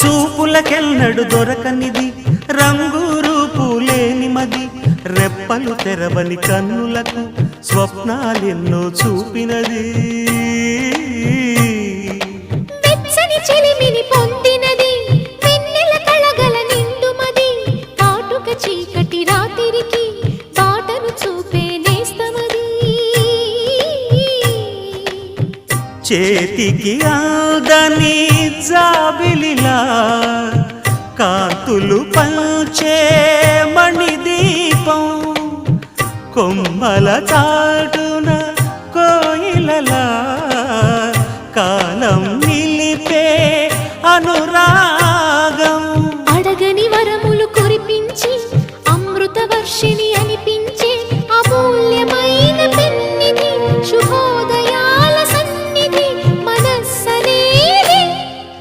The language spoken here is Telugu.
చూపులకెన్నడు దొరకనిది రంగు రూపు లేని మది రెప్పలు తెరవని కన్నులకు స్వప్నాలెన్నో చూపినది వెచ్చని చెలిమిని పొందినది వెన్నెల కళగల నిండుమది కాటుక చీకటి రాత్రికి బాటను చూపే నేస్తమది చేతికి ఆదని జాబిలిలా కాంతులు పంచే మణిదీపం కొమ్మల చాటున కోయిలలా కాలం నిలిపే అనురా